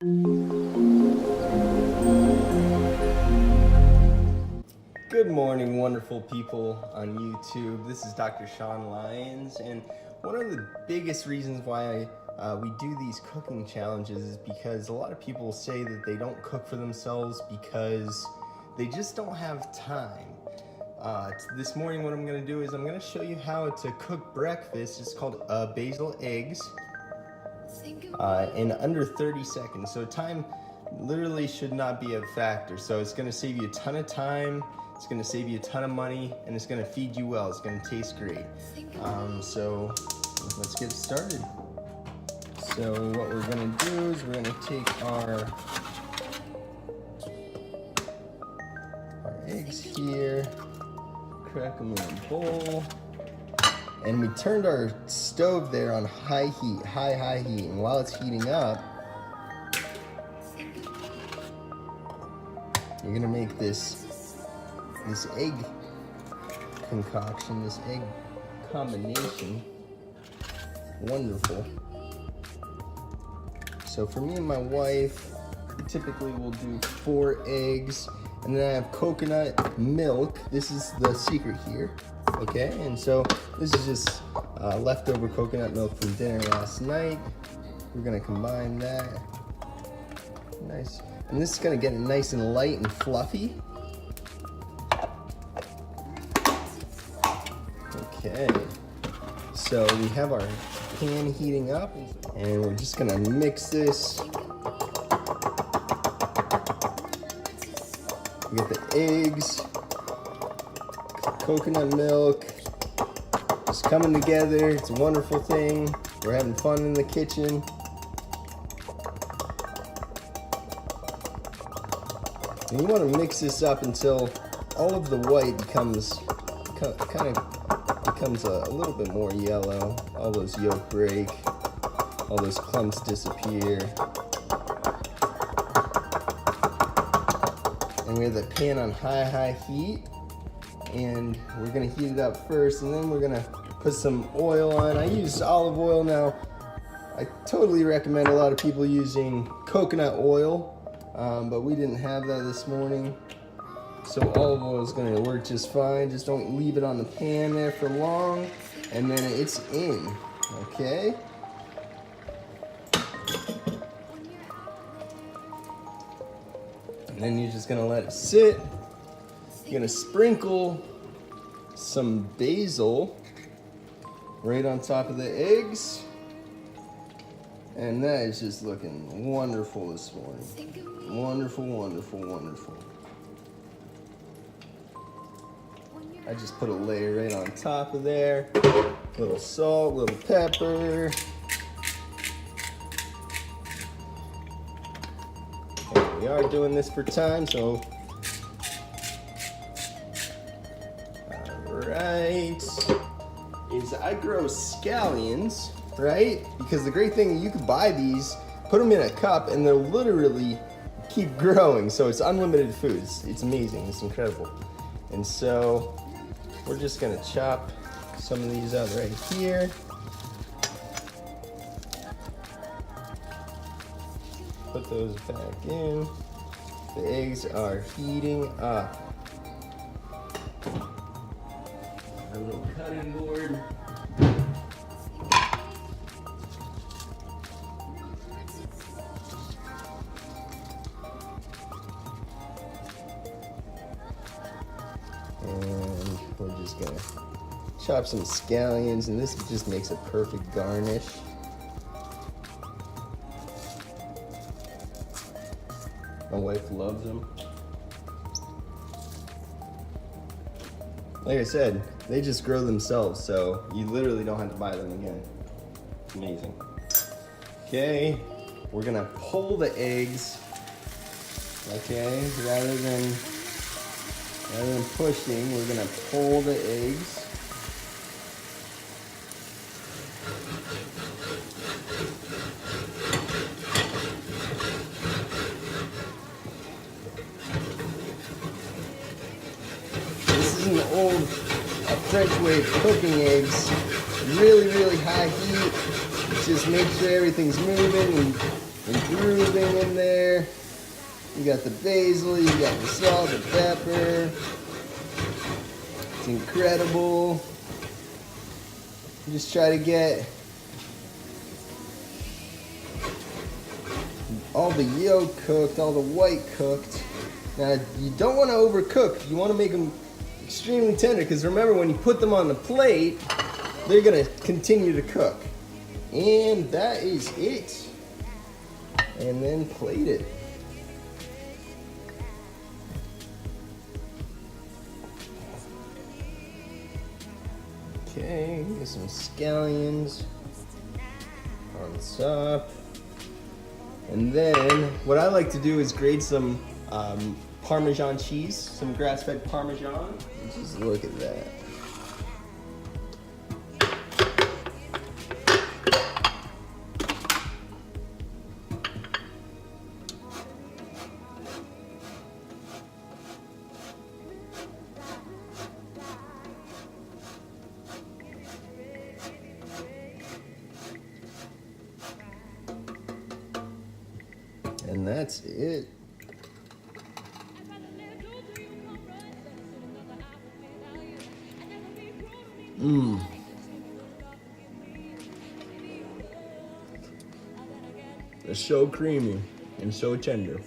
Good morning, wonderful people on YouTube. This is Dr. Sean Lyons, and one of the biggest reasons why we do these cooking challenges is because a lot of people say that they don't cook for themselves because they just don't have time. This morning what I'm going to do is I'm going to show you how to cook breakfast. It's called Basil Eggs in under 30 seconds. So time literally should not be a factor. So it's going to save you a ton of time, it's going to save you a ton of money, and it's going to feed you well. It's going to taste great. So let's get started. So what we're going to do is we're going to take our eggs here, crack them in a bowl, and we turned our stove there on high heat, high heat, and while it's heating up, you're gonna make this egg concoction, this egg combination wonderful. So for me and my wife, we typically will do 4 eggs, and then I have coconut milk. This is the secret here, okay? And so this is just leftover coconut milk from dinner last night. We're gonna combine that. Nice. And this is gonna get it nice and light and fluffy. Okay. So we have our pan heating up, and we're just gonna mix this. We got the eggs, coconut milk, just coming together. It's a wonderful thing. We're having fun in the kitchen. And you want to mix this up until all of the white becomes a little bit more yellow. All those yolk break, all those clumps disappear. And we have the pan on high heat, and we're gonna heat it up first, and then we're gonna put some oil on. I use olive oil now. I totally recommend a lot of people using coconut oil, but we didn't have that this morning. So olive oil is gonna work just fine. Just don't leave it on the pan there for long, and then it's in, okay? And then you're just gonna let it sit. You're gonna sprinkle some basil right on top of the eggs. And that is just looking wonderful this morning. Wonderful, wonderful, wonderful. I just put a layer right on top of there. Little salt, little pepper. And we are doing this for time, so. Alright. Is I grow scallions, right? Because the great thing, you could buy these, put them in a cup, and they'll literally keep growing. So it's unlimited food. It's amazing. It's incredible. And so we're just gonna chop some of these out right here. Put those back in. The eggs are heating up. A little cutting board. And we're just gonna chop some scallions, and this just makes a perfect garnish. My wife loves them. Like I said, they just grow themselves, so you literally don't have to buy them again. It's amazing. Okay, we're gonna pull the eggs, okay, rather than pushing, we're gonna pull the eggs. This is an old French way of cooking eggs. Really, really high heat. Just make sure everything's moving and and grooving in there. You got the basil, you got the salt, the pepper. It's incredible. Just try to get all the yolk cooked, all the white cooked. Now, you don't want to overcook. You want to make them extremely tender, because remember, when you put them on the plate, they're going to continue to cook. And that is it. And then plate it. Okay, get some scallions on top. And then what I like to do is grate some Parmesan cheese, some grass-fed Parmesan. Just look at that. And that's it. It's so creamy and so tender.